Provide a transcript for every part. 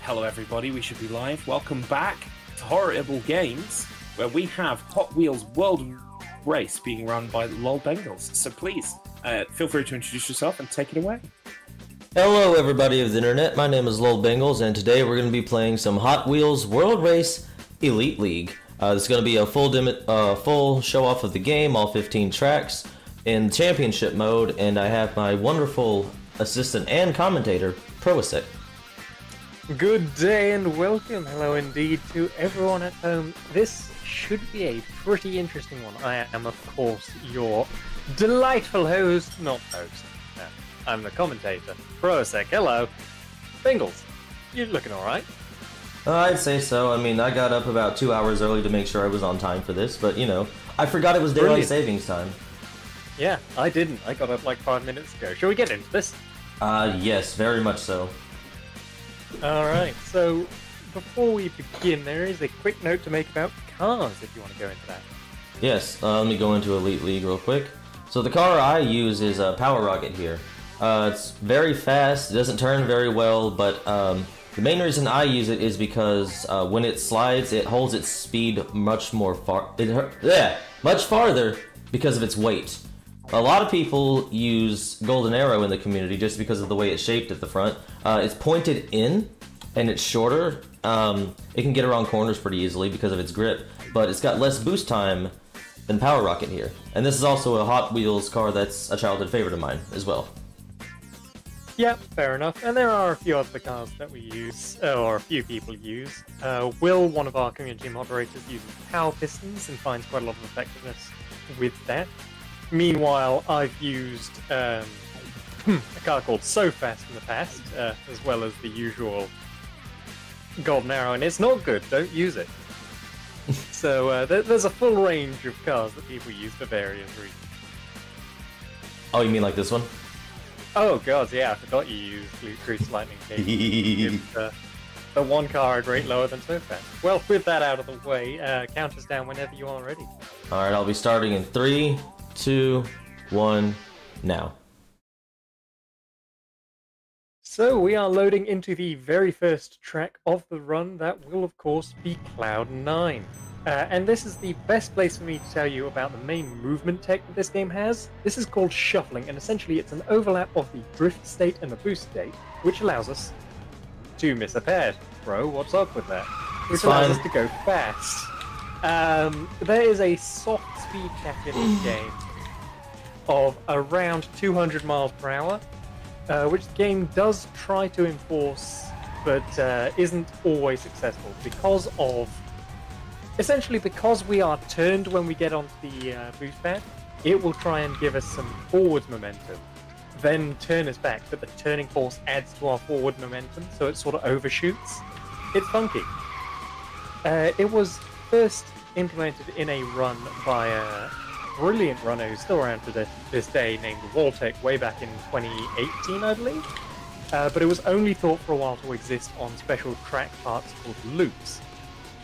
Hello everybody, we should be live. Welcome back to Horror-Ible Games, where we have Hot Wheels World Race being run by LolBengals. So please, feel free to introduce yourself and take it away. Hello everybody of the internet, my name is LolBengals, and today we're going to be playing some Hot Wheels World Race Elite League. This is going to be a full show-off of the game, all 15 tracks, in championship mode, and I have my wonderful assistant and commentator, Proasek. Good day and welcome, hello indeed, to everyone at home. This should be a pretty interesting one. I am, of course, your delightful host, not host, no, I'm the commentator, Proasek. Hello. Bengals, you're looking alright. I'd say so. I mean, I got up about 2 hours early to make sure I was on time for this, but, you know, I forgot it was daylight savings time. Yeah, I didn't. I got up like 5 minutes ago. Shall we get into this? Yes, very much so. Alright, so before we begin, there is a quick note to make about cars, if you want to go into that. Yes, let me go into Elite League real quick. So the car I use is a Power Rocket here. It's very fast, it doesn't turn very well, but the main reason I use it is because when it slides, it holds its speed much farther because of its weight. A lot of people use Golden Arrow in the community just because of the way it's shaped at the front. It's pointed in, and it's shorter. It can get around corners pretty easily because of its grip, but it's got less boost time than Power Rocket here. And this is also a Hot Wheels car that's a childhood favorite of mine as well. Yeah, fair enough. And there are a few other cars that we use, or a few people use. Will, one of our community moderators, uses power pistons and finds quite a lot of effectiveness with that. Meanwhile, I've used a car called So Fast in the past, as well as the usual Golden Arrow, and it's not good, don't use it. So there's a full range of cars that people use for various reasons. Oh, you mean like this one? Oh god, yeah, I forgot you used Grease Lightning King. The one car I'd rate lower than So Fast. Well, with that out of the way, count us down whenever you are ready. Alright, I'll be starting in 3, 2, 1, now. So we are loading into the very first track of the run. That will, of course, be Cloud 9. And this is the best place for me to tell you about the main movement tech that this game has. This is called shuffling, and essentially it's an overlap of the drift state and the boost state, which allows us to miss a pad. Bro, what's up with that? Which allows us to go fast. There is a soft speed cap in this game of around 200 miles per hour, which the game does try to enforce, but isn't always successful because of... Essentially, because we are turned when we get onto the boost pad, it will try and give us some forwards momentum, then turn us back, but the turning force adds to our forward momentum, so it sort of overshoots. It's funky. It was first implemented in a run by a brilliant runner who's still around to this day, named Waltech, way back in 2018, I believe. But it was only thought for a while to exist on special track parts called loops.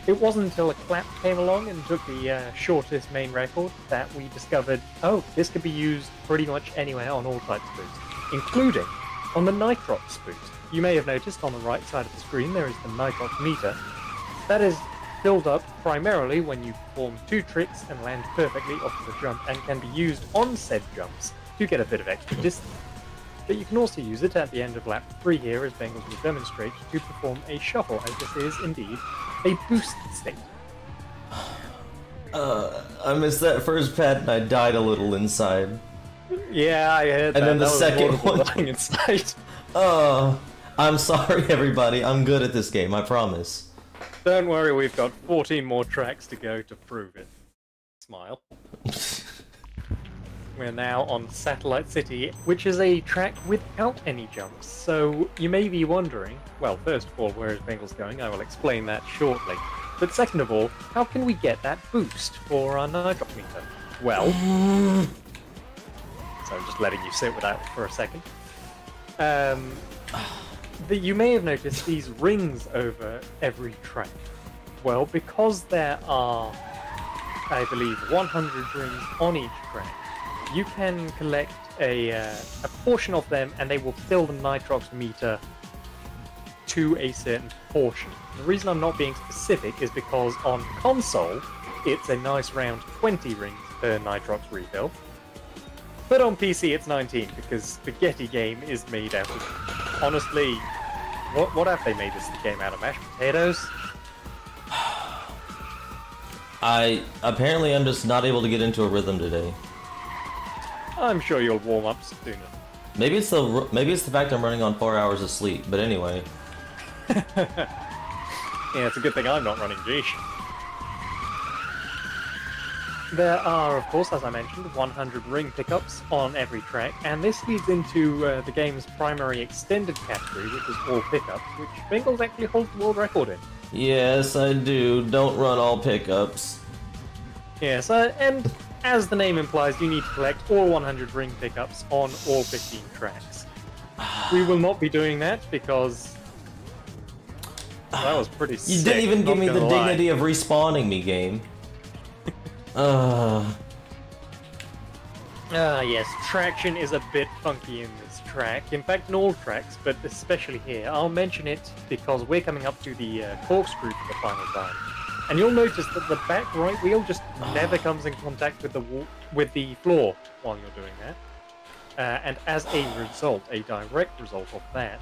It wasn't until a clap came along and took the shortest main record that we discovered, oh, this could be used pretty much anywhere on all types of boosts, including on the Nitrox boost. You may have noticed on the right side of the screen there is the Nitrox meter. That is filled up primarily when you perform 2 tricks and land perfectly off of the jump, and can be used on said jumps to get a bit of extra distance. But you can also use it at the end of lap 3 here, as Bengals will demonstrate, to perform a shuffle, as this is indeed a boost state. I missed that first pad and I died a little inside. Yeah, I heard that. And then the that second was one. dying inside. Oh, I'm sorry everybody, I'm good at this game, I promise. Don't worry, we've got 14 more tracks to go to prove it. Smile. We're now on Satellite City, which is a track without any jumps. So you may be wondering, well, first of all, where is Bengals going? I will explain that shortly. But second of all, how can we get that boost for our Nitrox meter? Well, so I'm just letting you sit with that for a second. You may have noticed these rings over every track. Well, because there are, I believe, 100 rings on each track, you can collect a portion of them, and they will fill the Nitrox meter to a certain portion. The reason I'm not being specific is because on console, it's a nice round 20 rings per Nitrox refill. But on PC, it's 19 because Spaghetti Game is made out of... Honestly, what have they made this game out of? Mashed potatoes? Apparently I'm just not able to get into a rhythm today. I'm sure you'll warm up soon. Maybe it's the fact I'm running on 4 hours of sleep, but anyway. Yeah, it's a good thing I'm not running Geesh. There are, of course, as I mentioned, 100 ring pickups on every track, and this leads into the game's primary extended category, which is all pickups, which Bengals actually holds the world record in. Yes, I do. Don't run all pickups. Yes, and as the name implies, you need to collect all 100 ring pickups on all 15 tracks. We will not be doing that because that was pretty sick. You didn't even give me the lie. dignity of respawning me, game. Yes, traction is a bit funky in this track. In fact, in all tracks, but especially here. I'll mention it because we're coming up to the corkscrew for the final time. And you'll notice that the back right wheel just never comes in contact with the floor while you're doing that. And as a result, a direct result of that,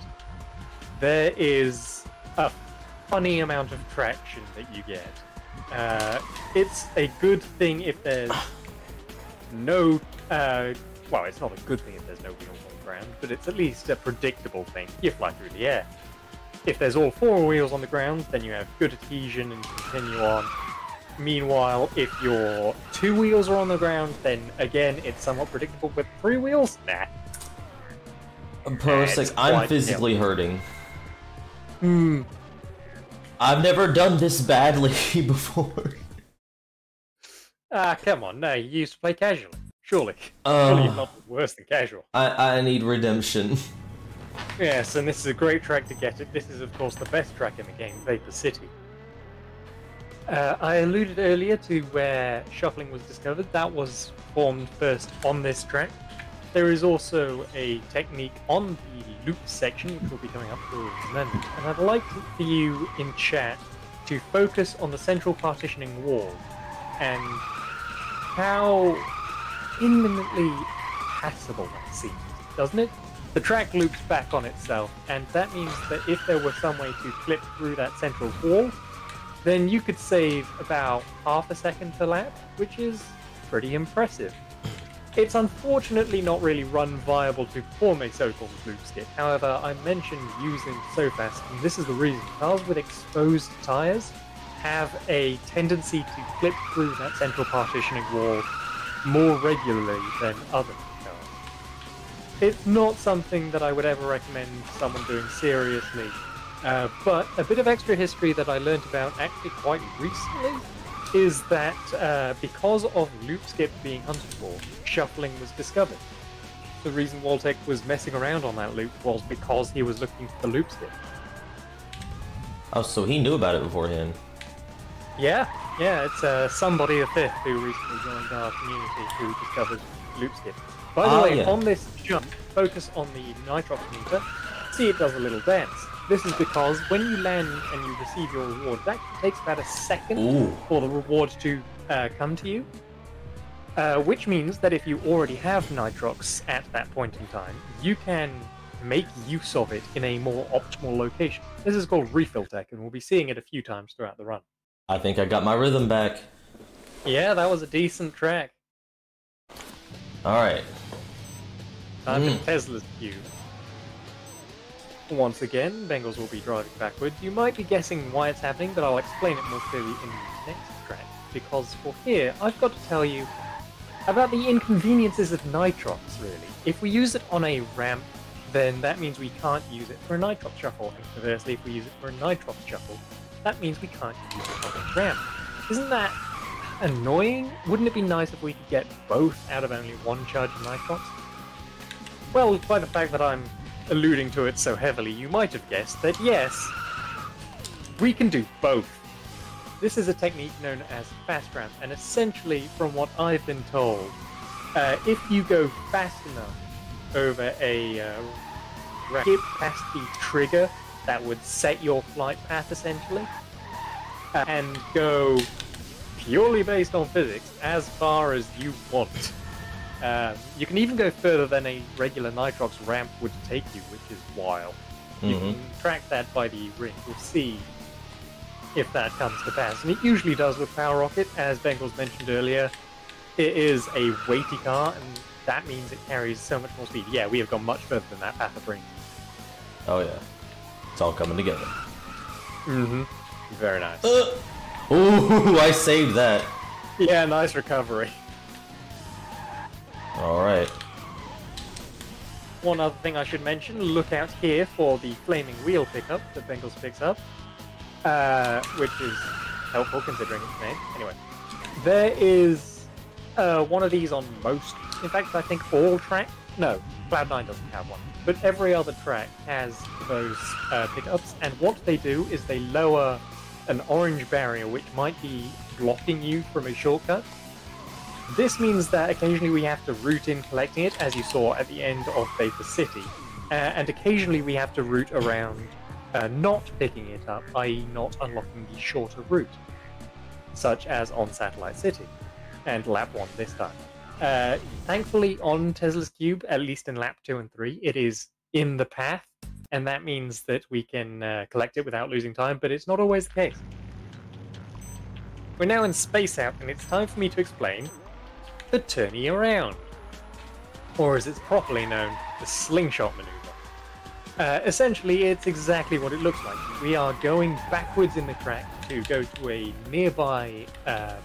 there is a funny amount of traction that you get. It's a good thing if there's no... well, it's not a good thing if there's no wheels on the ground, but it's at least a predictable thing. You fly through the air. If there's all 4 wheels on the ground, then you have good adhesion and continue on. Meanwhile, if your 2 wheels are on the ground, then again, it's somewhat predictable. With 3 wheels, nah. I'm physically hurting. Hmm. I've never done this badly before. Ah, come on, no, you used to play casually. Surely. Surely you're not worse than casual. I need redemption. Yes, and this is a great track to get it. This is, of course, the best track in the game, Vapor City. I alluded earlier to where shuffling was discovered. That was formed first on this track. There is also a technique on the loop section, which will be coming up for a moment. And I'd like for you in chat to focus on the central partitioning wall and how imminently passable that seems, doesn't it? The track loops back on itself, and that means that if there were some way to clip through that central wall, then you could save about half a second per lap, which is pretty impressive. It's unfortunately not really run viable to perform a so-called loop skip. However, I mentioned using SoFast, and this is the reason. Cars with exposed tyres have a tendency to clip through that central partitioning wall more regularly than other cars. It's not something that I would ever recommend someone doing seriously, but a bit of extra history that I learnt about actually quite recently is that because of loop skip being hunted for, shuffling was discovered. The reason Waltech was messing around on that loop was because he was looking for the loop skip. Oh, so he knew about it beforehand. Yeah, it's somebody the fifth who recently joined our community who discovered loop skip. By the way, on this jump, focus on the nitrox meter. See, it does a little dance. This is because when you land and you receive your reward, it actually takes about a second for the reward to come to you. Which means that if you already have nitrox at that point in time, you can make use of it in a more optimal location. This is called refill tech, and we'll be seeing it a few times throughout the run. I think I got my rhythm back. Yeah, that was a decent track. Alright. Time for Tesla's cue. Once again, Bengals will be driving backwards. You might be guessing why it's happening, but I'll explain it more clearly in the next track. Because for here, I've got to tell you about the inconveniences of nitrox, really. If we use it on a ramp, then that means we can't use it for a nitrox shuffle. And conversely, if we use it for a nitrox shuffle, that means we can't use it on a ramp. Isn't that annoying? Wouldn't it be nice if we could get both out of only one charge of nitrox? Well, by the fact that I'm alluding to it so heavily, you might have guessed that yes, we can do both. This is a technique known as fast ramp, and essentially, from what I've been told, if you go fast enough over a ramp, skip past the trigger that would set your flight path essentially, and go purely based on physics as far as you want. You can even go further than a regular Nitrox ramp would take you, which is wild. You can track that by the ring. We'll see if that comes to pass. And it usually does with Power Rocket, as Bengals mentioned earlier. It is a weighty car, and that means it carries so much more speed. Yeah, we have gone much further than that path of ring. Oh yeah, it's all coming together. Very nice. Ooh, I saved that. Yeah, nice recovery. All right. One other thing I should mention, look out here for the flaming wheel pickup that Bengals picks up, which is helpful considering its name. Anyway, there is one of these on most, in fact, I think all tracks. No, Cloud9 doesn't have one, but every other track has those pickups, and what they do is they lower an orange barrier which might be blocking you from a shortcut. This means that occasionally we have to route in collecting it, as you saw at the end of Vapor City, and occasionally we have to route around not picking it up, i.e. not unlocking the shorter route, such as on Satellite City, and Lap 1 this time. Thankfully on Tesla's Cube, at least in Lap 2 and 3, it is in the path, and that means that we can collect it without losing time, but it's not always the case. We're now in Space Out, and it's time for me to explain the turning around, or as it's properly known, the slingshot maneuver. Essentially, it's exactly what it looks like. We are going backwards in the track to go to a nearby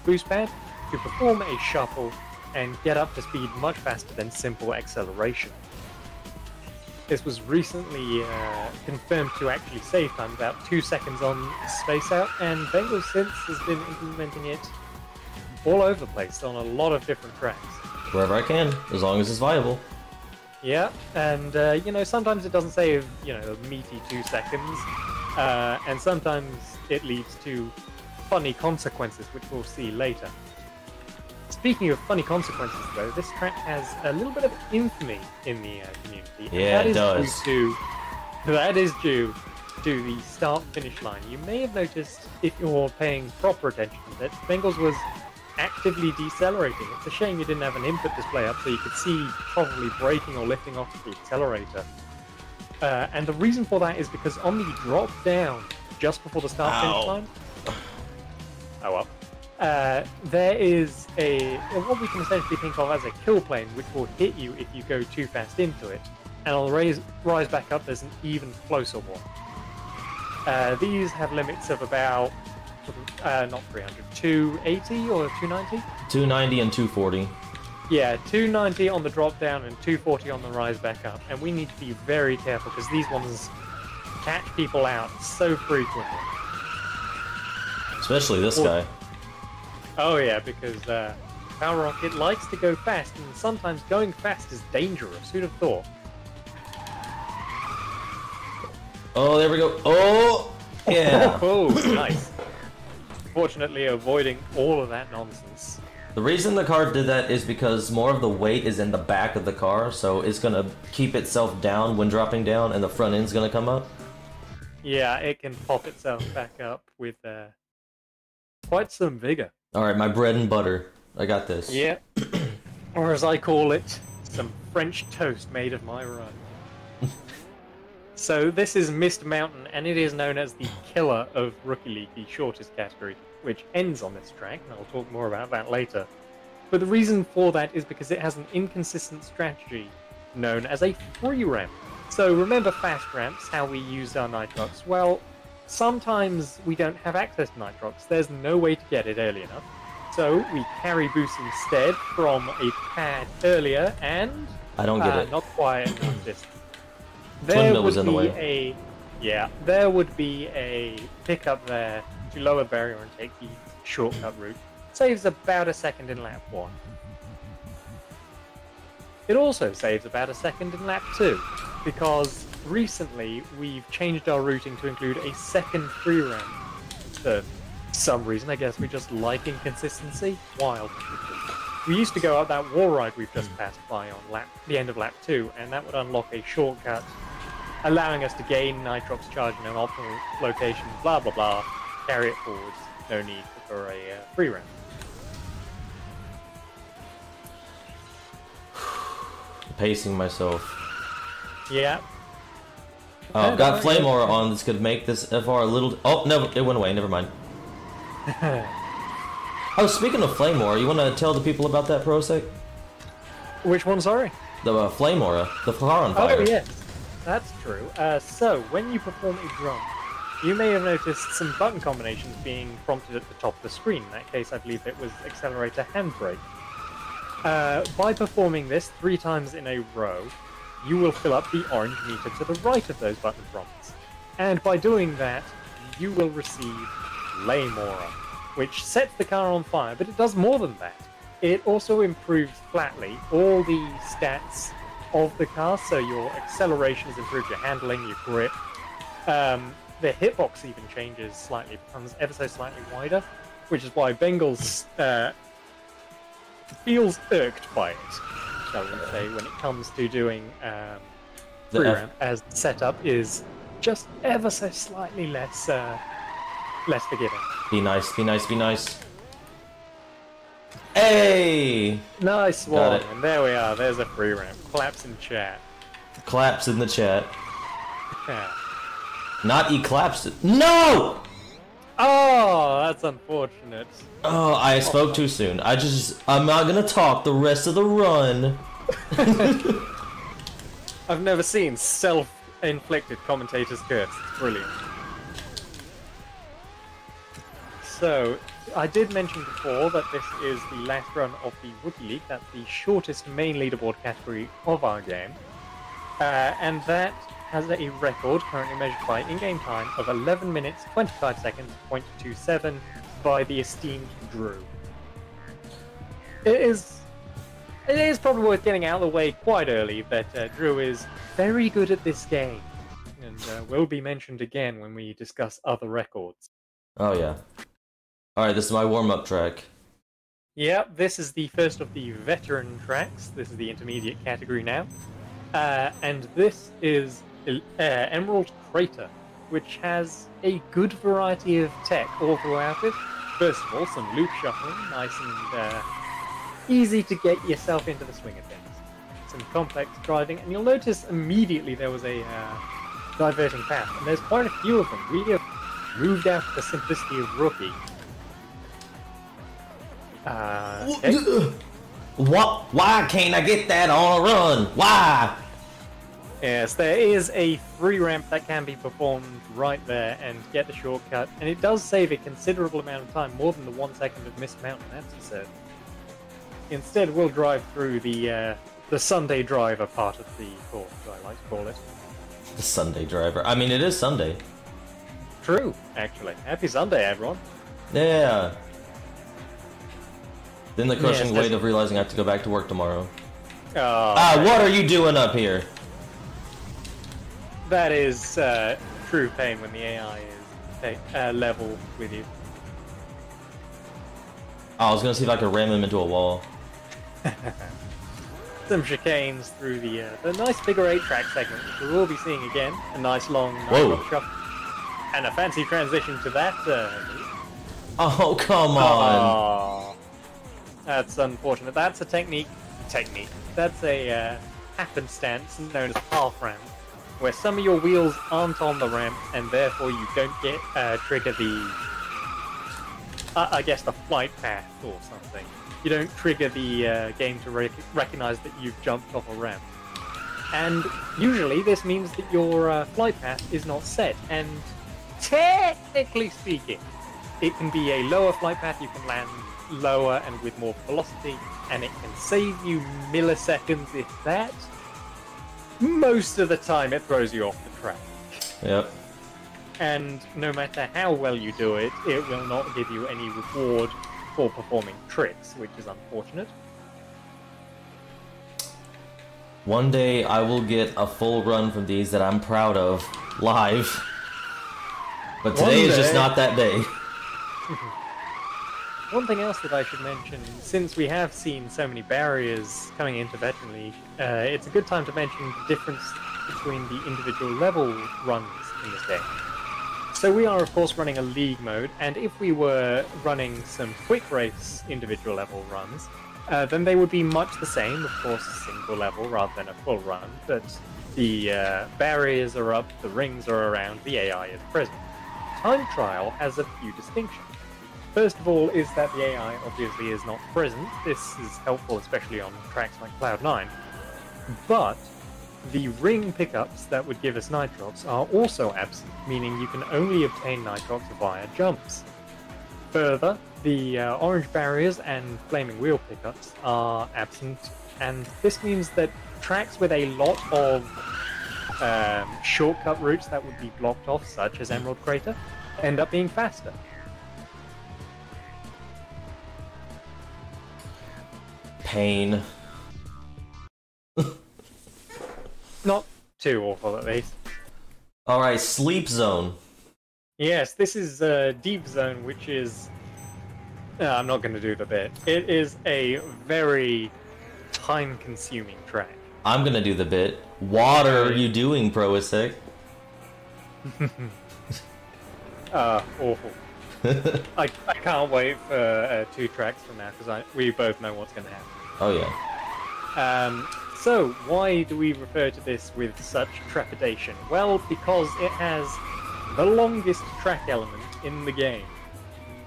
boost pad to perform a shuffle and get up to speed much faster than simple acceleration. This was recently confirmed to actually save time, about 2 seconds on Space Out, and Bengals since has been implementing it all over the place on a lot of different tracks. Wherever I can, as long as it's viable. Yeah, and you know, sometimes it doesn't save, you know, a meaty 2 seconds, and sometimes it leads to funny consequences, which we'll see later. Speaking of funny consequences, though, this track has a little bit of infamy in the community. Yeah, it does. That is due to the start-finish line. You may have noticed, if you're paying proper attention, that Bengals was actively decelerating. It's a shame you didn't have an input display up so you could see probably braking or lifting off the accelerator. And the reason for that is because on the drop down just before the start-finish line, there is what we can essentially think of as a kill plane, which will hit you if you go too fast into it, and it'll rise back up. There's an even closer one. These have limits of about not 300, 280 or 290? 290 and 240. Yeah, 290 on the drop down and 240 on the rise back up. And we need to be very careful because these ones catch people out so frequently. Especially this guy. Oh yeah, because Power Rocket likes to go fast, and sometimes going fast is dangerous. Who'd have thought? Oh, there we go. Oh, yeah. Oh, nice. Fortunately, avoiding all of that nonsense. The reason the car did that is because more of the weight is in the back of the car, so it's going to keep itself down when dropping down, and the front end's going to come up. Yeah, it can pop itself back up with quite some vigor. Alright, my bread and butter. I got this. Yeah. Or as I call it, some French toast made of my run. So this is Mist Mountain, and it is known as the killer of Rookie League, the shortest category, which ends on this track, and I'll talk more about that later. But the reason for that is because it has an inconsistent strategy known as a free ramp. So remember fast ramps, how we use our Nitrox? Well, sometimes we don't have access to Nitrox. There's no way to get it early enough. So we carry boost instead from a pad earlier, and I don't get it. Not quite enough distance. Twin mill was in the way. There would be a pickup there to lower the barrier and take the shortcut route. Saves about a second in lap 1. It also saves about a second in lap 2, because recently we've changed our routing to include a second free ramp. For some reason, I guess we just like inconsistency. Wild. We used to go up that wall ride we've just passed by on the end of lap 2, and that would unlock a shortcut allowing us to gain Nitrox charge in an optimal location, blah blah blah, carry it forwards, no need for a free round. Pacing myself. Yeah. Oh, I've got Flame Aura on. This could make this FR a little... Oh, no, it went away. Never mind. Oh, speaking of Flame Aura, you want to tell the people about that for a sec? Which one, sorry? The Flame Aura. The car on fire. Oh, yes. That's true. So, when you perform a jump, you may have noticed some button combinations being prompted at the top of the screen. In that case, I believe it was accelerator handbrake. By performing this 3 times in a row, you will fill up the orange meter to the right of those button prompts. And by doing that, you will receive Flame Aura, which sets the car on fire, but it does more than that. It also improves flatly all the stats of the car, so your acceleration has improved, your handling, your grip. The hitbox even changes slightly, becomes ever so slightly wider, which is why Bengals feels irked by it, shall we say, when it comes to doing free round, as the setup is just ever so slightly less forgiving. Be nice, be nice, be nice. Hey! Nice one, and there we are, there's a free ramp. Claps in chat. Claps in the chat. Yeah. Not eclapsed. No! Oh, that's unfortunate. Oh, I spoke too soon. I'm not gonna talk the rest of the run. I've never seen self-inflicted commentators curse. It's brilliant. So, I did mention before that this is the last run of the Rookie League. That's the shortest main leaderboard category of our game. And that has a record currently measured by in-game time of 11 minutes, 25 seconds, 0.27 by the esteemed Drew. It is probably worth getting out of the way quite early that Drew is very good at this game, and will be mentioned again when we discuss other records. Oh yeah. Alright, this is my warm-up track. Yep, this is the first of the veteran tracks. This is the intermediate category now. And this is Emerald Crater, which has a good variety of tech all throughout it. First of all, some loop shuffling, nice and easy to get yourself into the swing of things. Some complex driving, and you'll notice immediately there was a diverting path, and there's quite a few of them. We have moved out of the simplicity of Rookie. Okay. What? Why can't I get that on a run? Why? Yes, there is a free ramp that can be performed right there and get the shortcut, and it does save a considerable amount of time, more than the 1 second of missed mountain, that's for certain. Instead, we'll drive through the Sunday driver part of the course, as I like to call it. The Sunday driver. I mean, it is Sunday. True, actually. Happy Sunday, everyone. Yeah. Then the crushing weight of realizing I have to go back to work tomorrow. What are you doing up here? That is true pain when the AI is level with you. Oh, I was gonna see if I could ram him into a wall. Some chicanes through the nice figure 8 track segment, which we will be seeing again. A nice long shuffle. And a fancy transition to that. Oh, come on. Oh, that's unfortunate. That's a technique. That's a happenstance known as half ramp, where some of your wheels aren't on the ramp, and therefore you don't get trigger the, I guess, the flight path or something. You don't trigger the game to recognize that you've jumped off a ramp. And usually this means that your flight path is not set, and technically speaking, it can be a lower flight path. You can land lower and with more velocity, and it can save you milliseconds, if that. Most of the time it throws you off the track. Yep. And no matter how well you do it, it will not give you any reward for performing tricks, which is unfortunate. One day I will get a full run from these that I'm proud of, live. But today is just not that day. One thing else that I should mention, since we have seen so many barriers coming into Veteran League, it's a good time to mention the difference between the individual level runs in this game. So we are, of course, running a league mode, and if we were running some quick race individual level runs, then they would be much the same, of course, a single level rather than a full run, but the barriers are up, the rings are around, the AI is present. Time trial has a few distinctions. First of all is that the AI obviously is not present. This is helpful especially on tracks like Cloud9. But the ring pickups that would give us nitrox are also absent, meaning you can only obtain nitrox via jumps. Further, the orange barriers and flaming wheel pickups are absent, and this means that tracks with a lot of shortcut routes that would be blocked off, such as Emerald Crater, end up being faster. Pain. Not too awful, at least. Alright, Sleep Zone. Yes, this is Deep Zone, which is... I'm not going to do the bit. It is a very time-consuming track. I'm gonna do the bit. What are you doing, Proisec? Awful. I can't wait for 2 tracks from now, because we both know what's going to happen. Oh yeah. So, why do we refer to this with such trepidation? Well, because it has the longest track element in the game.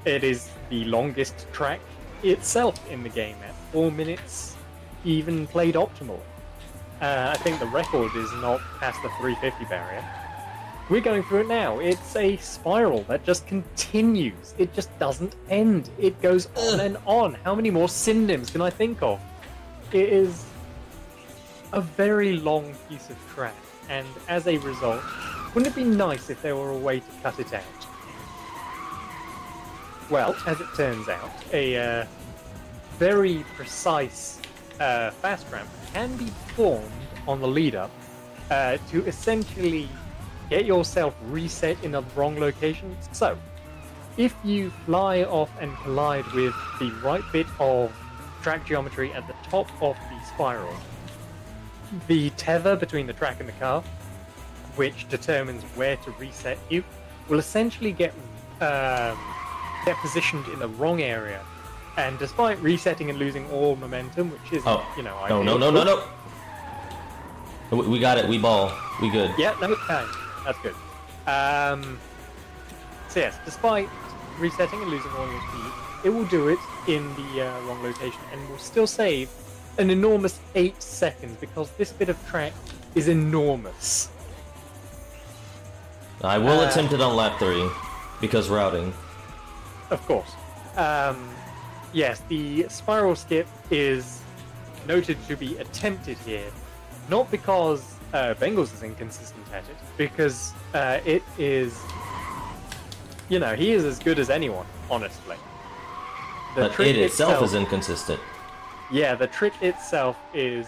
It is the longest track itself in the game at 4 minutes, even played optimally. I think the record is not past the 350 barrier. We're going through it now. It's a spiral that just continues. It just doesn't end. It goes on and on. How many more synonyms can I think of? It is a very long piece of track, and as a result, wouldn't it be nice if there were a way to cut it out? Well, as it turns out, a very precise fast ramp can be formed on the lead-up to essentially get yourself reset in the wrong location. So, if you fly off and collide with the right bit of track geometry at the top of the spiral, the tether between the track and the car, which determines where to reset you, will essentially get positioned in the wrong area. And despite resetting and losing all momentum, which is, ideal. No. We got it. We ball. We good. Yeah, no, that's good. So yes, despite resetting and losing all your speed, it will do it in the wrong location and will still save an enormous 8 seconds, because this bit of track is enormous. I will attempt it on lap 3, because routing. Of course. Yes, the spiral skip is noted to be attempted here, not because Bengals is inconsistent at it, because it is, he is as good as anyone, honestly. But it itself is inconsistent. Yeah, the trick itself is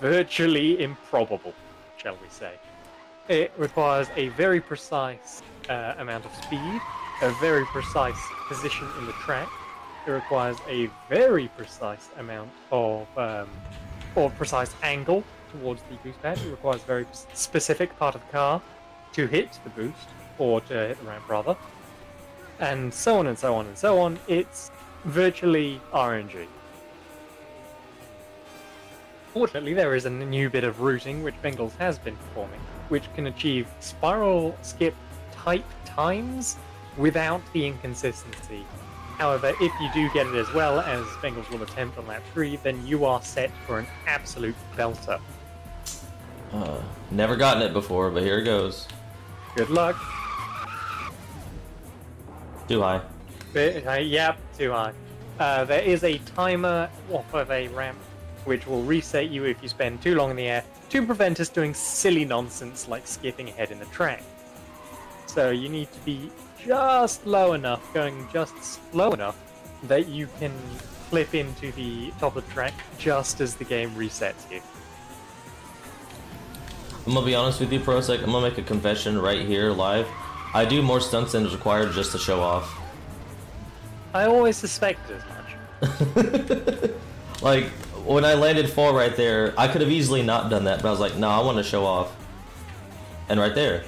virtually improbable, shall we say. It requires a very precise amount of speed, a very precise position in the track. It requires a very precise amount of, or precise angle towards the boost pad. It requires a very specific part of the car to hit the boost, or to hit the ramp rather. And so on and so on and so on. It's virtually RNG. Fortunately, there is a new bit of routing which Bengals has been performing, which can achieve spiral skip type times without the inconsistency. However, if you do get it as well, as Bengals will attempt on lap 3, then you are set for an absolute belter. Never gotten it before, but here it goes. Good luck. Too high. Yep, too high. There is a timer off of a ramp which will reset you if you spend too long in the air, to prevent us doing silly nonsense like skipping ahead in the track. So you need to be just low enough, going just slow enough, that you can flip into the top of the track just as the game resets you. I'm gonna be honest with you, Prosec. I'm gonna make a confession right here, live. I do more stunts than is required just to show off. I always suspected as much. Like, when I landed 4 right there, I could have easily not done that, but I was like, no, I want to show off. And right there.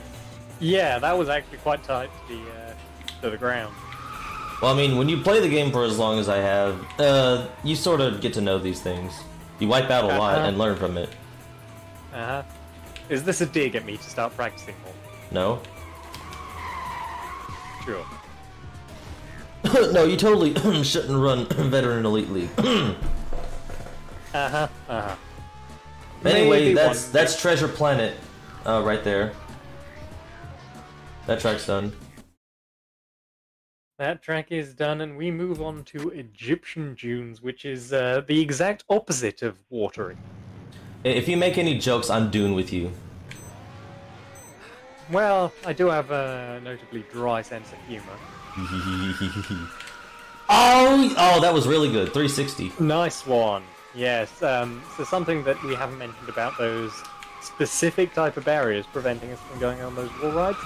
Yeah, that was actually quite tight to the ground. Well, I mean, when you play the game for as long as I have, you sort of get to know these things. You wipe out a lot and learn from it. Uh-huh. Is this a dig at me to start practicing more? No? Sure. No, you totally shouldn't run Veteran Elite League. Uh-huh. Anyway, that's Treasure Planet, right there. That track's done. That track is done, and we move on to Egyptian Dunes, which is the exact opposite of watery. If you make any jokes, I'm dune with you. Well, I do have a notably dry sense of humor. Oh, that was really good. 360. Nice one. Yes. So something that we haven't mentioned about those specific type of barriers preventing us from going on those wall rides.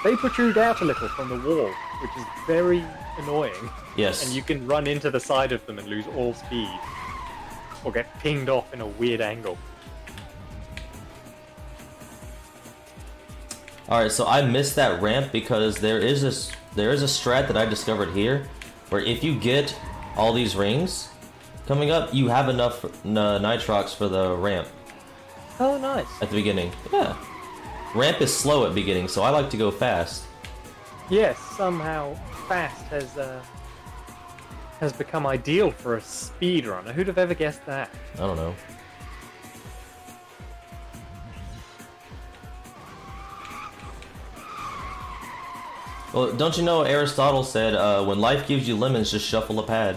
They protrude out a little from the wall, which is very annoying. Yes. And you can run into the side of them and lose all speed. Or get pinged off in a weird angle. Alright, so I missed that ramp because there is a strat that I discovered here, where if you get all these rings coming up, you have enough nitrox for the ramp. Oh, nice. At the beginning. Yeah. Ramp is slow at beginning, so I like to go fast. Yes, somehow fast has become ideal for a speedrunner. Who'd have ever guessed that? I don't know. Well, don't you know Aristotle said, when life gives you lemons, just shuffle a pad.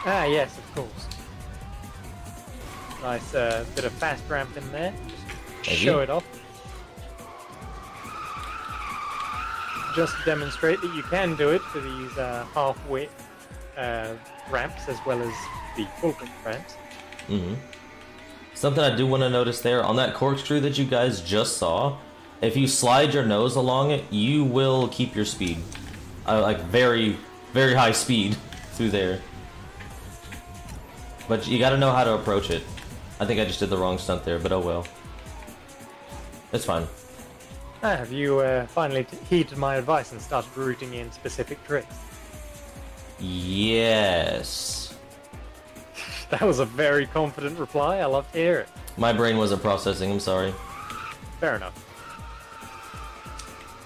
Ah, yes, of course. Nice bit of fast ramp in there. Just show it off. Just to demonstrate that you can do it for these half-width ramps as well as the full-width ramps. Mm-hmm. Something I do want to notice there, on that corkscrew that you guys just saw, if you slide your nose along it, you will keep your speed. Like very, very high speed through there. But you gotta know how to approach it. I think I just did the wrong stunt there, but oh well. It's fine. Have you finally heeded my advice and started rooting in specific tricks? Yes. That was a very confident reply. I love to hear it. My brain wasn't processing, I'm sorry. Fair enough.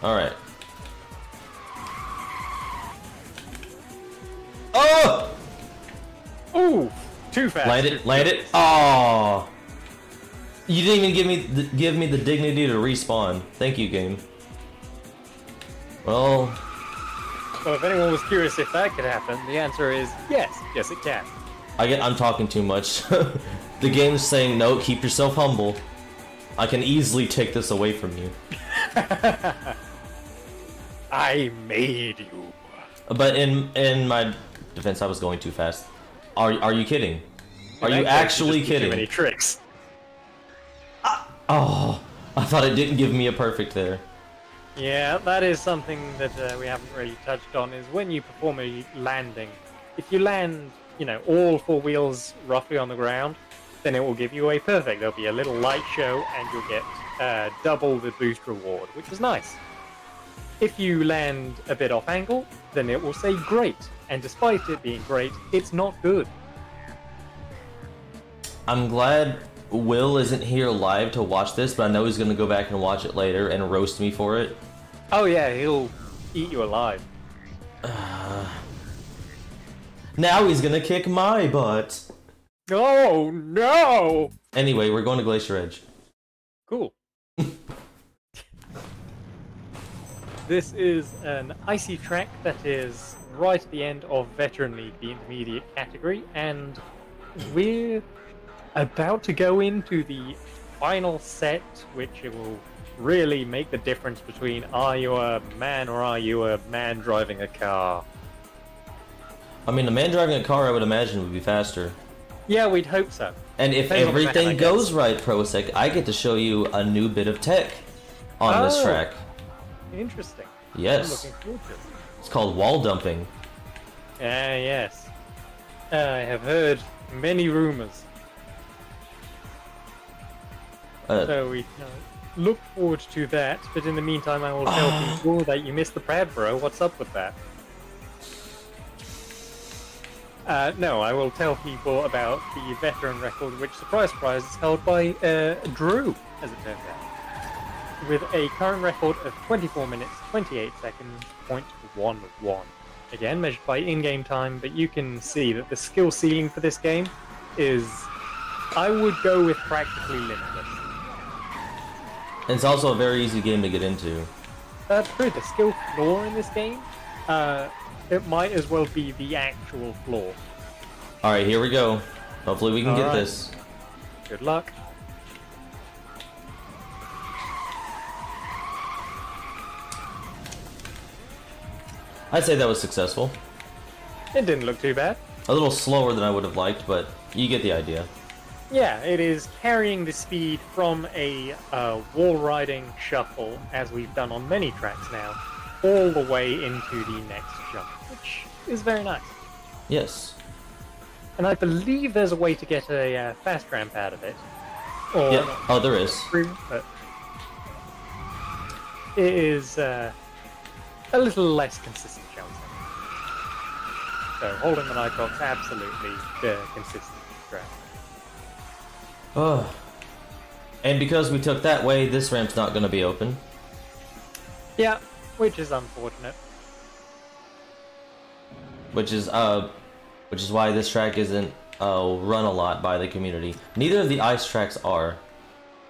Alright. Oh! Ooh! Too fast. Land it. Oh! You didn't even give me the dignity to respawn. Thank you, game. Well, if anyone was curious if that could happen, the answer is yes. Yes, it can. I'm talking too much. The game's saying no. Keep yourself humble. I can easily take this away from you. I made you. But in my defense, I was going too fast. Are you kidding? Are you actually kidding? Too many tricks. Oh, I thought it didn't give me a perfect there. Yeah, that is something that we haven't really touched on, is when you perform a landing. If you land, you know, all 4 wheels roughly on the ground, then it will give you a perfect. There'll be a little light show, and you'll get double the boost reward, which is nice. If you land a bit off angle, then it will say great, and despite it being great, it's not good. I'm glad Will isn't here live to watch this, but I know he's gonna go back and watch it later and roast me for it. Oh yeah, he'll eat you alive. Now he's gonna kick my butt. Oh no! Anyway, we're going to Glacier Edge. Cool. This is an icy track that is right at the end of Veteran League, the intermediate category, and we're about to go into the final set, which it will really make the difference between are you a man or are you a man driving a car. I mean, a man driving a car, I would imagine, would be faster. Yeah, we'd hope so. And if Depends on the everything man, I goes guess. right, Prosec, I get to show you a new bit of tech on this track. Interesting. Yes. I'm looking forward to it. It's called wall dumping. Yes. I have heard many rumors So we can look forward to that. But in the meantime, I will tell people that you missed the pad, bro. What's up with that? No, I will tell people about the veteran record, which, surprise, surprise, is held by Drew, as it turns out, with a current record of 24 minutes, 28 seconds, .11. Again, measured by in-game time, but you can see that the skill ceiling for this game is, I would go with practically limitless. And it's also a very easy game to get into. That's true. The skill floor in this game, it might as well be the actual floor. Alright, here we go. Hopefully we can get this. Good luck. I'd say that was successful. It didn't look too bad. A little slower than I would have liked, but you get the idea. Yeah, it is carrying the speed from a wall riding shuffle, as we've done on many tracks now, all the way into the next jump, which is very nice. Yes. And I believe there's a way to get a fast ramp out of it. Or Yeah. Oh, there is. But it is a little less consistent, shall we say. So holding the Nitrox, absolutely consistent track. Oh. And because we took that way, this ramp's not going to be open. Yeah, which is unfortunate. Which is why this track isn't run a lot by the community. Neither of the ice tracks are.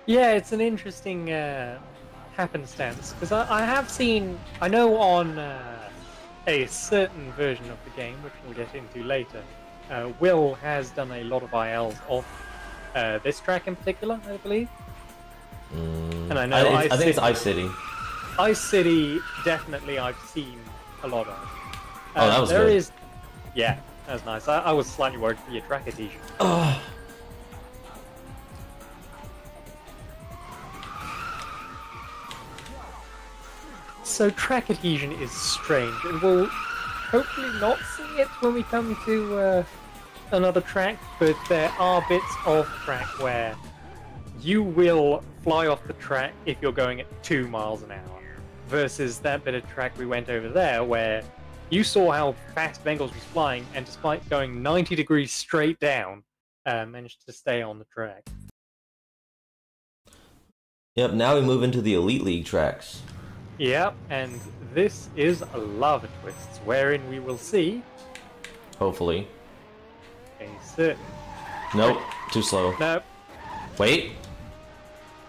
Yeah, it's an interesting happenstance, because I have seen, I know on a certain version of the game, which we'll get into later, Will has done a lot of ILs of this track in particular, I believe. And I know I think it's Ice City. Ice City, definitely I've seen a lot of. Oh, that was good. Yeah, that was nice. I was slightly worried for your track adhesion. So track adhesion is strange, and we'll hopefully not see it when we come to another track, but there are bits of track where you will fly off the track if you're going at 2 miles an hour, versus that bit of track we went over there where you saw how fast Bengals was flying, and despite going 90 degrees straight down, managed to stay on the track. Yep, now we move into the Elite League tracks. Yep, and this is Lava Twists, wherein we will see... Hopefully. a certain... Nope, too slow. Nope. Wait.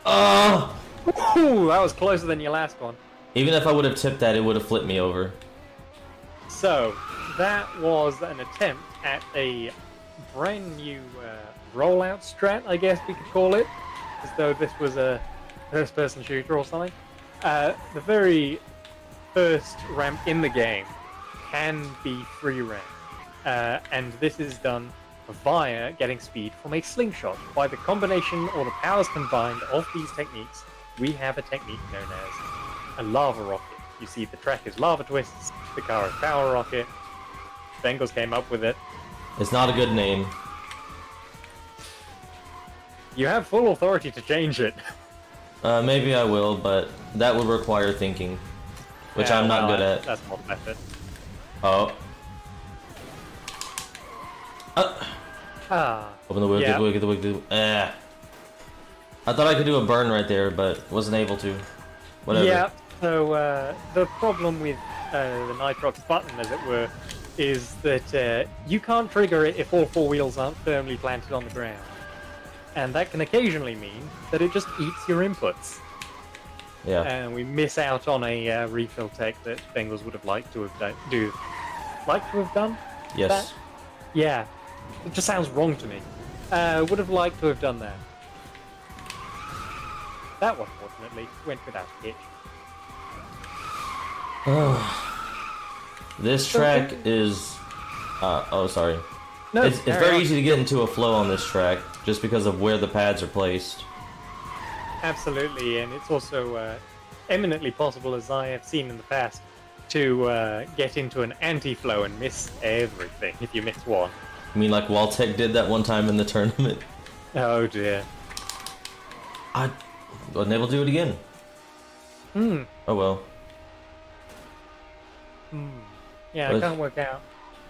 Ooh, that was closer than your last one. Even if I would have tipped that, it would have flipped me over. So, that was an attempt at a brand new rollout strat, I guess we could call it, as though this was a first-person shooter or something. The very first ramp in the game can be free ramp, and this is done via getting speed from a slingshot. By the combination or the powers combined of these techniques, we have a technique known as a lava rocket. You see, the track is Lava Twists, the car is Power Rocket. Bengals came up with it. It's not a good name. You have full authority to change it. Maybe I will, but that would require thinking, which Yeah, I'm not well, good at. That's not method. Oh. Open the wheel, yeah. get the wheel, get the wheel, get the wheel. I thought I could do a burn right there, but wasn't able to. Whatever. Yeah, so the problem with the Nitrox button, as it were, is that you can't trigger it if all 4 wheels aren't firmly planted on the ground. And that can occasionally mean that it just eats your inputs. Yeah. And we miss out on a refill tech that Bengals would have liked to have done. Yes. That? Yeah. It just sounds wrong to me. Would have liked to have done that. That one, fortunately, went without a hitch. This track is... oh, sorry. No, It's very easy to get into a flow on this track, just because of where the pads are placed. Absolutely, and it's also eminently possible, as I have seen in the past, to get into an anti-flow and miss everything if you miss one. I mean, like Waltech did that one time in the tournament. Oh dear. Wasn't able to do it again. Hmm. Oh well. Yeah, I can't work out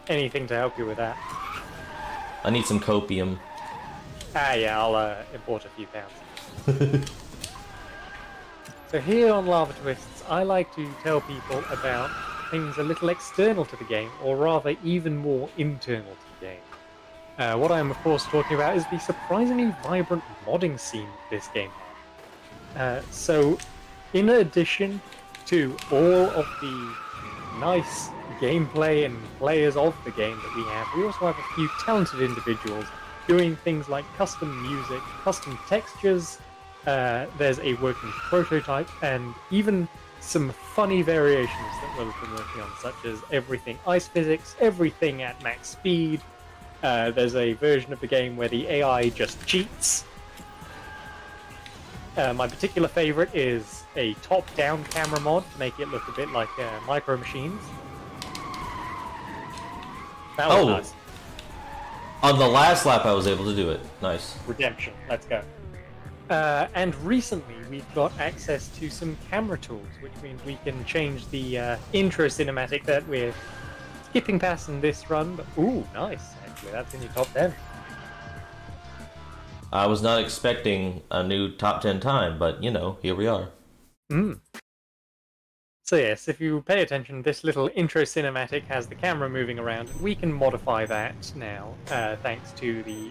anything to help you with that. I need some copium. Ah, yeah, I'll import a few pounds. So here on Lava Twists, I like to tell people about things a little external to the game, or rather even more internal to the game. What I am of course talking about is the surprisingly vibrant modding scene this game has. So, in addition to all of the nice gameplay and players of the game that we have, we also have a few talented individuals doing things like custom music, custom textures, there's a working prototype, and even some funny variations that Will has been working on, such as everything ice physics, everything at max speed. There's a version of the game where the AI just cheats. My particular favorite is a top-down camera mod to make it look a bit like Micro Machines. That was nice. On the last lap, I was able to do it. Nice. Redemption. Let's go. And recently, we've got access to some camera tools, which means we can change the intro cinematic that we're skipping past in this run. But ooh, nice. Actually, that's in your top 10. I was not expecting a new top 10 time, but, you know, here we are. So yes, if you pay attention, this little intro cinematic has the camera moving around. We can modify that now, thanks to the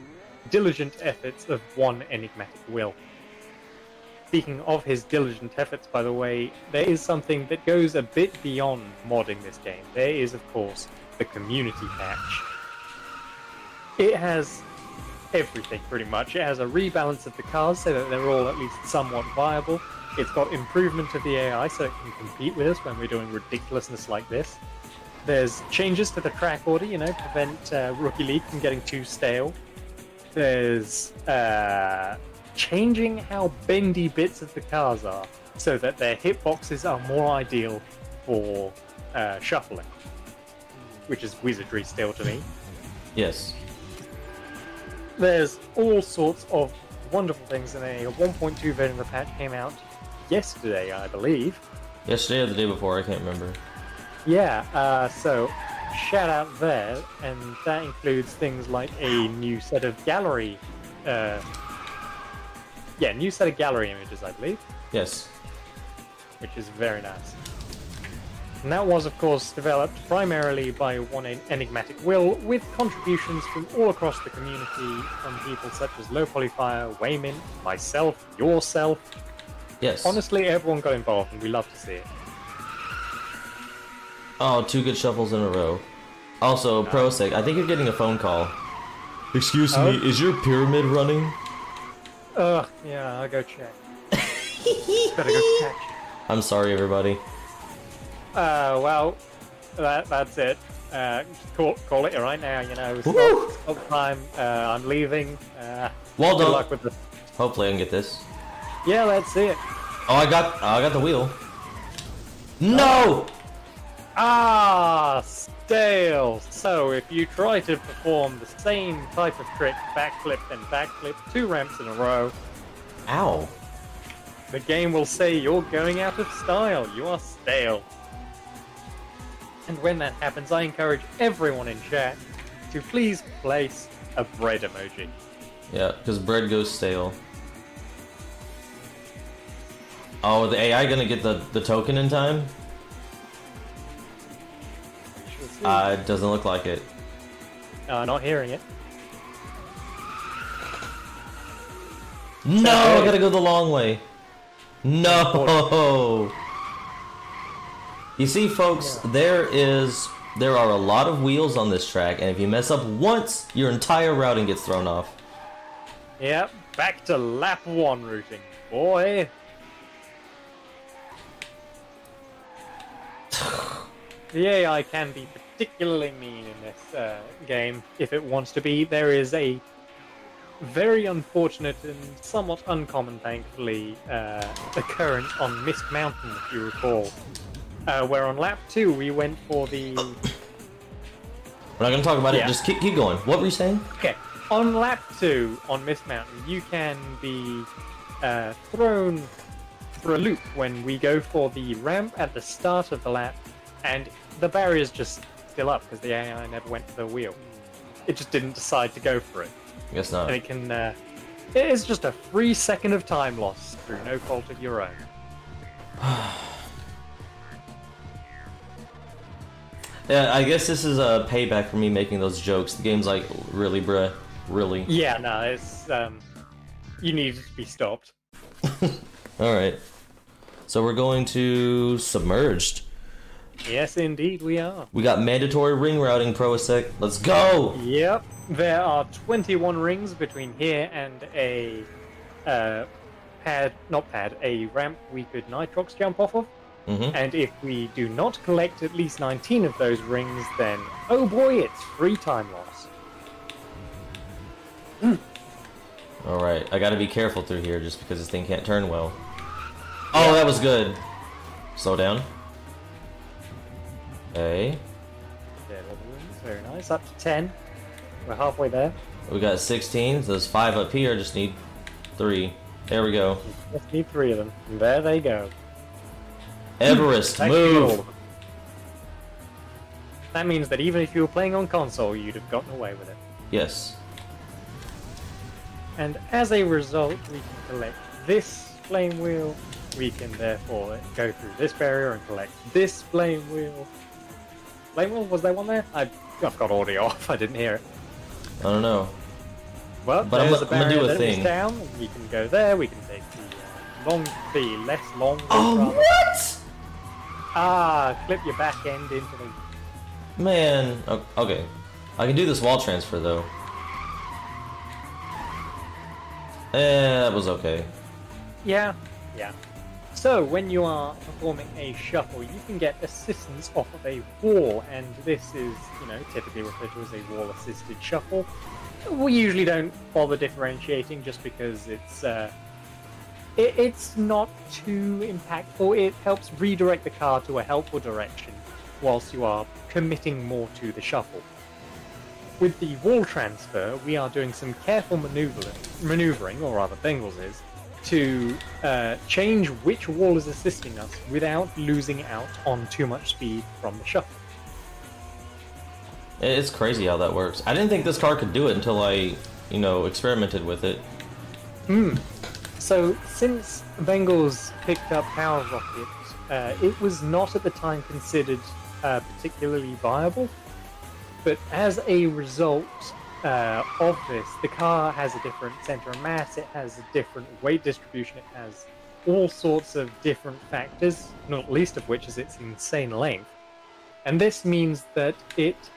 diligent efforts of one enigmatic Will. Speaking of his diligent efforts, by the way, there is something that goes a bit beyond modding this game. There is, of course, the community patch. It has everything, pretty much. It has a rebalance of the cars so that they're all at least somewhat viable. It's got improvement of the AI so it can compete with us when we're doing ridiculousness like this. There's changes to the track order, you know, prevent Rookie League from getting too stale. There's changing how bendy bits of the cars are so that their hitboxes are more ideal for shuffling, which is wizardry still to me. Yes. There's all sorts of wonderful things, and a 1.2 version of the patch came out yesterday, I believe. Yesterday or the day before, I can't remember. Yeah, so shout out there, and that includes things like a new set of gallery, new set of gallery images, I believe. Yes. Which is very nice. And that was, of course, developed primarily by one enigmatic Will, with contributions from all across the community, from people such as Low Polyfire, Waymin, myself, yourself. Yes. Honestly, everyone got involved, and we love to see it. Oh, 2 good shuffles in a row. Also, pro sec, I think you're getting a phone call. Excuse me, is your pyramid running? Yeah, I'll go check. Better go check. I'm sorry, everybody. Well, that's it. Call it right now, you know. Stop time. I'm leaving. Well good done. luck with this. Hopefully I can get this. Yeah, let's see it. Oh, I got the wheel. No! Ah, stale. So if you try to perform the same type of trick, backflip and backflip 2 ramps in a row, Ow. the game will say you're going out of style. You are stale. And when that happens, I encourage everyone in chat to please place a bread emoji. Yeah, because bread goes stale. Oh, the AI gonna get the token in time? It doesn't look like it. Not hearing it. No, I gotta go the long way. No. You see, folks, there are a lot of wheels on this track, and if you mess up once, your entire routing gets thrown off. Yep, back to lap 1 routing, boy. The AI can be particularly mean in this game if it wants to be. There is a very unfortunate and somewhat uncommon, thankfully, occurrence on Mist Mountain, if you recall, where on lap 2 we went for the... We're not gonna talk about it, just keep going. What were you saying? Okay, on lap 2 on Mist Mountain, you can be thrown for a loop when we go for the ramp at the start of the lap, and the barrier's just still up because the AI never went to the wheel. It just didn't decide to go for it. I guess not. And it can. It is just a 3 second of time loss through no fault of your own. Yeah, I guess this is a payback for me making those jokes. The game's like, really, bruh? Really? Yeah, no, it's you need it to be stopped. Alright. So we're going to Submerged. Yes, indeed, we are. We got mandatory ring routing, Proasec. Let's go! Yep, there are 21 rings between here and a a ramp we could Nitrox jump off of. Mm-hmm. And if we do not collect at least 19 of those rings, then, oh boy, it's free time loss. Alright, I gotta be careful through here just because this thing can't turn well. Oh, that was good. Slow down. Okay. Very nice, up to 10. We're halfway there. We got 16, so there's 5 up here, just need 3. There we go. Just need 3 of them. And there they go. Everest, move! That means that even if you were playing on console, you'd have gotten away with it. Yes. And as a result, we can collect this flame wheel. We can therefore go through this barrier and collect this flame wheel. Flame wheel? Was there one there? I've got audio off. I didn't hear it. I don't know. Well, But there's I'm a gonna barrier do a that thing. is down. We can go there. We can take the less long. Oh, route. what?! Clip your back end into the. Man. Okay. I can do this wall transfer, though. That was okay. Yeah. So, when you are performing a shuffle, you can get assistance off of a wall, and this is, typically referred to as a wall-assisted shuffle. We usually don't bother differentiating just because it's not too impactful. It helps redirect the car to a helpful direction whilst you are committing more to the shuffle. With the wall transfer, we are doing some careful maneuvering, or rather Bengals is, to change which wall is assisting us without losing out on too much speed from the shuffle. It's crazy how that works. I didn't think this car could do it until I, experimented with it. So, since Bengals picked up Power Rocket, it was not at the time considered particularly viable, but as a result of this, the car has a different center of mass, it has a different weight distribution, it has all sorts of different factors, not least of which is its insane length. And this means that it's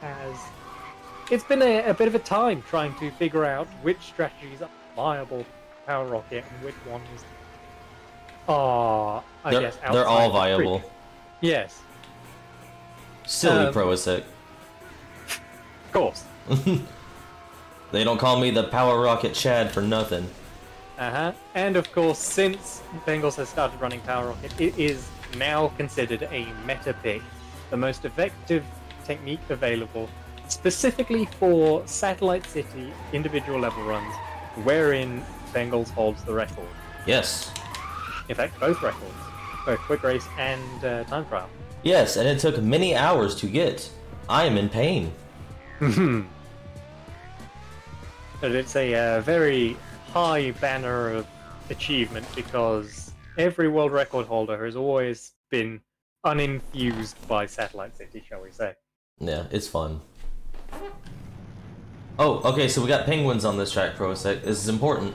been a bit of a time trying to figure out which strategies are viable for Power Rocket and which ones are, they're all viable. Yes. Silly Proasec. Of course. They don't call me the Power Rocket Chad for nothing. And of course, since Bengals has started running Power Rocket, it is now considered a meta pick, the most effective technique available, specifically for Satellite City individual level runs, wherein Bengals holds the record. Yes. In fact, both records, both quick race and time trial. Yes, and it took many hours to get. I am in pain. But it's a very high banner of achievement because every world record holder has always been uninfused by Satellite City, shall we say. Yeah, it's fun. Oh, okay, so we got penguins on this track, Proasec. This is important.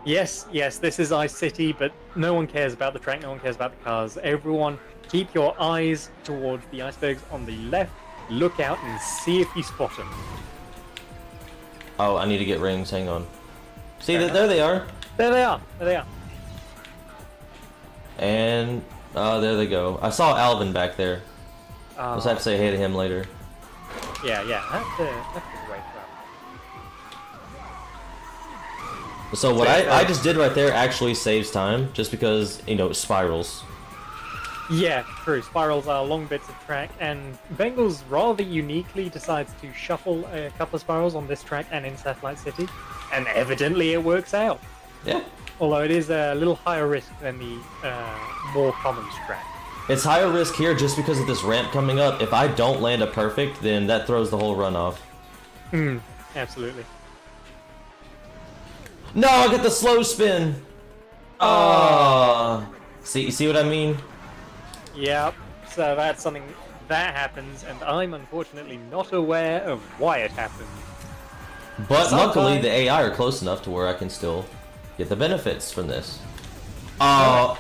Yes, this is Ice City, but no one cares about the track, no one cares about the cars. Everyone, keep your eyes towards the icebergs on the left, look out and see if you spot them. Oh, I need to get rings, hang on. See, there they are. There they are. And, there they go. I saw Alvin back there. I'll just have to say hey to him later. Yeah, that's the way to So what I just did right there actually saves time, just because, spirals. Yeah, true. Spirals are long bits of track, and Bengals rather uniquely decides to shuffle a couple of spirals on this track and in Satellite City, and evidently it works out. Yeah. Although it is a little higher risk than the more common track. It's higher risk here just because of this ramp coming up. If I don't land a perfect, then that throws the whole run off. Absolutely. No, I got the slow spin. Oh. See what I mean? Yep. So that's something that happens, and I'm unfortunately not aware of why it happened. But luckily, the AI are close enough to where I can still get the benefits from this. Oh.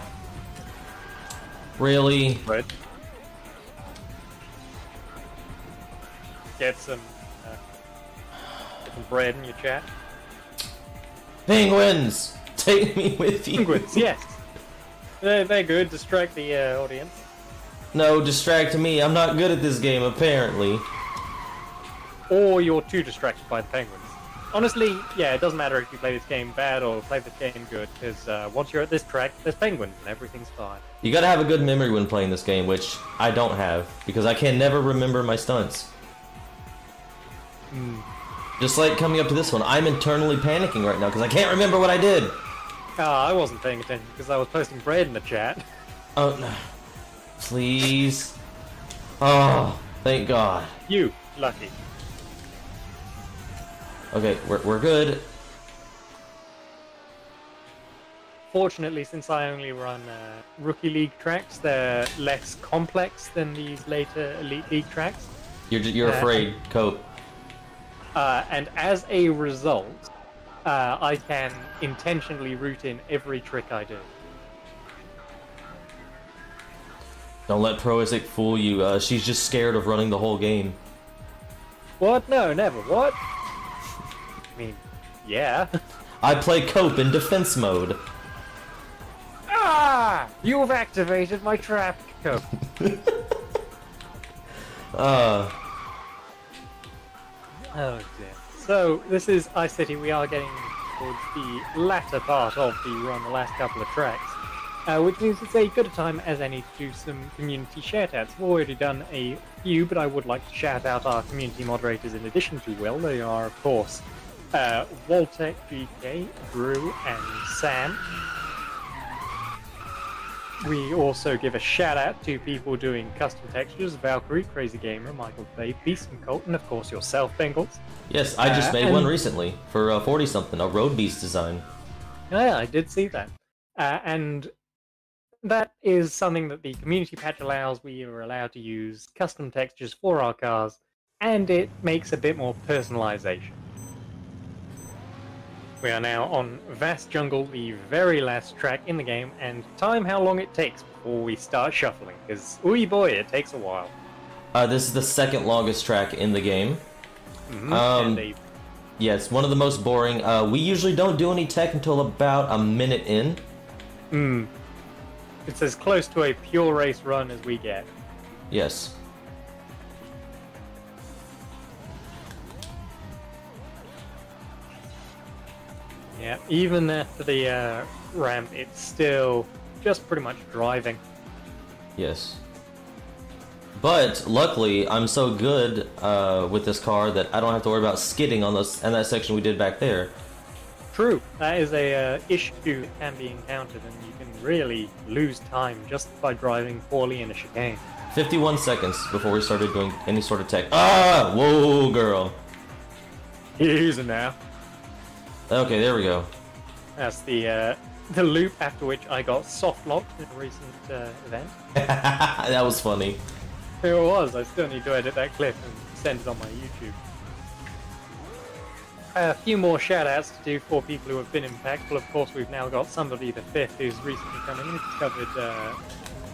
Really? Right. Get some bread in your chat. Penguins! Take me with you. Penguins, yes. They're good. Distract the audience. No, distract me. I'm not good at this game, apparently. Or you're too distracted by the penguins. Honestly, yeah, it doesn't matter if you play this game bad or play this game good, because once you're at this track, there's penguins and everything's fine. You gotta have a good memory when playing this game, which I don't have, because I can never remember my stunts. Just like coming up to this one, I'm internally panicking right now, because I can't remember what I did! I wasn't paying attention, because I was posting bread in the chat. Oh, no. Please. Oh, thank God. You, lucky. Okay, we're good. Fortunately, since I only run Rookie League tracks, they're less complex than these later Elite League tracks. You're afraid, Cope. And as a result, I can intentionally route in every trick I do. Don't let Proisic fool you. She's just scared of running the whole game. What? No, never. What? I mean, yeah. I play Cope in defense mode. Ah! You've activated my trap, Cope. Uh. Oh dear. So, this is iCity. We are getting towards the latter part of the run, the last couple of tracks. Which means it's a good a time as any to do some community shoutouts. We've already done a few, but I would like to shout out our community moderators in addition to Will. They are, of course, Walter, GK, Drew, and Sam. We also give a shout out to people doing custom textures: Valkyrie, Crazy Gamer, Michael Bay, Beast and Colt, and of course yourself, Bengals. Yes, I just made one recently for 40-something, a Road Beast design. Yeah, I did see that. And that is something that the community patch allows. We are allowed to use custom textures for our cars, and it makes a bit more personalization. We are now on Vast Jungle, the very last track in the game, and time how long it takes before we start shuffling, because, ooey boy, it takes a while. This is the second longest track in the game. Yeah, it's one of the most boring. We usually don't do any tech until about a minute in. It's as close to a pure race run as we get. Yes. Yeah, even after the ramp, it's still just pretty much driving. Yes. But luckily, I'm so good with this car that I don't have to worry about skidding on those and that section we did back there. True, that is a issue that can be encountered, and you can really lose time just by driving poorly in a chicane. 51 seconds before we started doing any sort of tech. Ah! Whoa, girl. Easy now. Okay, there we go. That's the loop after which I got soft locked in a recent event. That was funny. It was. I still need to edit that clip and send it on my YouTube. A few more shout-outs to do for people who have been impactful. Of course, we've now got somebody the fifth who's recently come in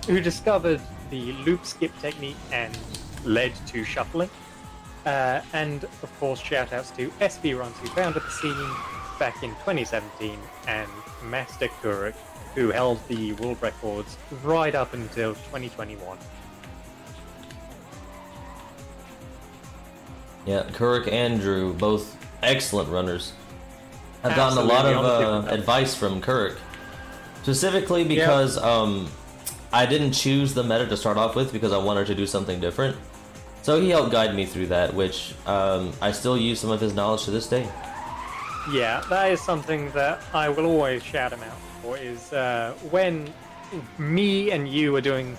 who discovered the loop skip technique and led to shuffling. And of course, shout-outs to SB Runs, who founded the scene back in 2017, and Master Kuruk, who held the world records right up until 2021. Yeah, Kuruk and Drew, both excellent runners. I've gotten a lot of advice from Kuruk, specifically because I didn't choose the meta to start off with because I wanted to do something different. So he helped guide me through that, which I still use some of his knowledge to this day. Yeah, that is something that I will always shout him out for, is when me and you were doing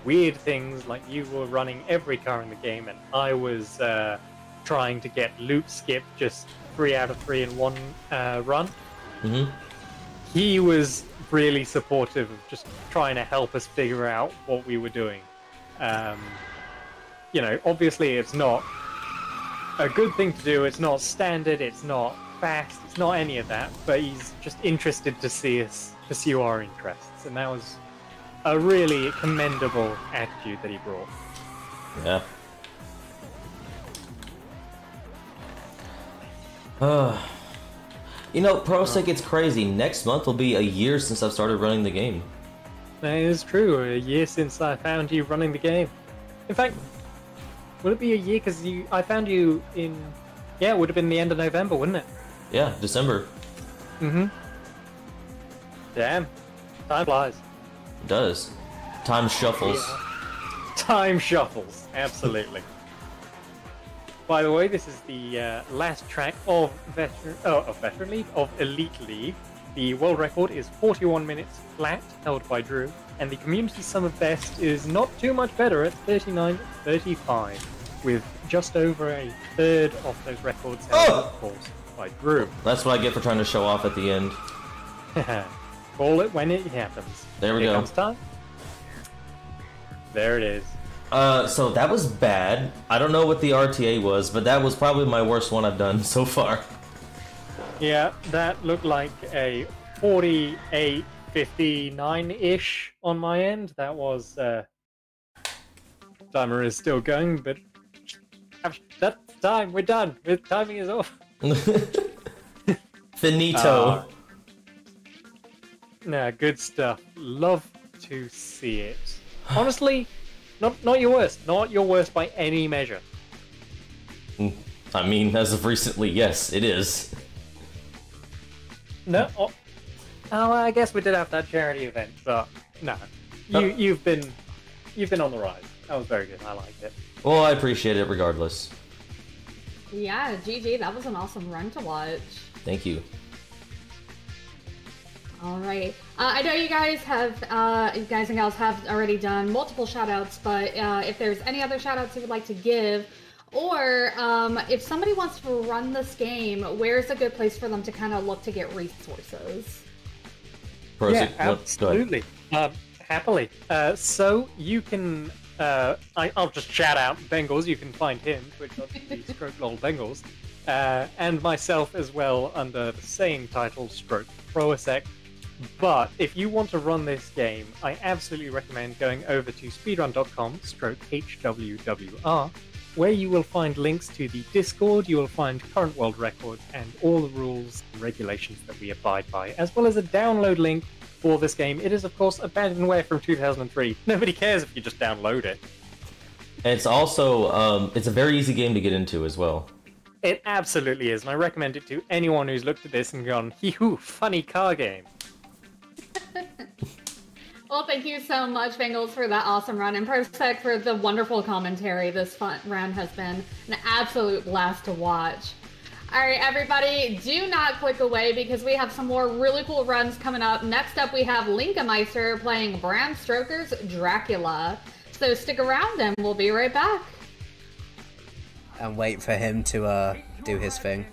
weird things, like you were running every car in the game and I was trying to get loop skip just 3 out of 3 in one run. Mm-hmm. He was really supportive of just trying to help us figure out what we were doing. You know, obviously it's not a good thing to do, it's not standard, it's not fast, it's not any of that, but he's just interested to see us pursue our interests, and that was a really commendable attitude that he brought. Yeah. You know, ProSec, it's crazy. Next month will be a year since I've started running the game. That is true, a year since I found you running the game. In fact, would it be a year because I found you in... Yeah, it would have been the end of November, wouldn't it? Yeah, December. Mm-hmm. Damn. Time flies. It does. Time shuffles. Yeah. Time shuffles, absolutely. By the way, this is the last track of Veteran League, of Elite League. The world record is 41 minutes flat, held by Drew, and the community summer best is not too much better at 39.35, with just over a third of those records held, of course, by Drew. That's what I get for trying to show off at the end. Call it when it happens. There we Here go. comes time. There it is. So that was bad. I don't know what the RTA was, but that was probably my worst one I've done so far. Yeah, that looked like a 48:59-ish on my end. That was... Timer is still going, but... That's time, we're done. The timing is off. Finito. Nah, good stuff. Love to see it. Honestly, not your worst. Not your worst by any measure. I mean, as of recently, yes, it is. No. Oh, I guess we did have that charity event, but no. You've been on the rise. That was very good. I liked it. Well, I appreciate it regardless. Yeah, GG, that was an awesome run to watch. Thank you. All right. I know you guys and gals have already done multiple shoutouts, but if there's any other shoutouts you would like to give, or if somebody wants to run this game, where's a good place for them to kind of look to get resources? Yeah, absolutely. Happily. So you can... I'll just shout out Bengals. You can find him, twitch.tv/LolBengals, and myself as well under the same title, /ProAsec. But if you want to run this game, I absolutely recommend going over to speedrun.com/HWWR, where you will find links to the Discord, you will find current world records, and all the rules and regulations that we abide by, as well as a download link for this game. It is, of course, abandonware from 2003. Nobody cares if you just download it. It's also, it's a very easy game to get into as well. It absolutely is, and I recommend it to anyone who's looked at this and gone, hee-hoo, funny car game. Well, thank you so much, Bengals, for that awesome run, and ProSec for the wonderful commentary. This fun round has been an absolute blast to watch. All right, everybody, do not click away because we have some more really cool runs coming up. Next up, we have Linkemeister playing Bram Stoker's Dracula. So stick around and we'll be right back. And wait for him to do his thing.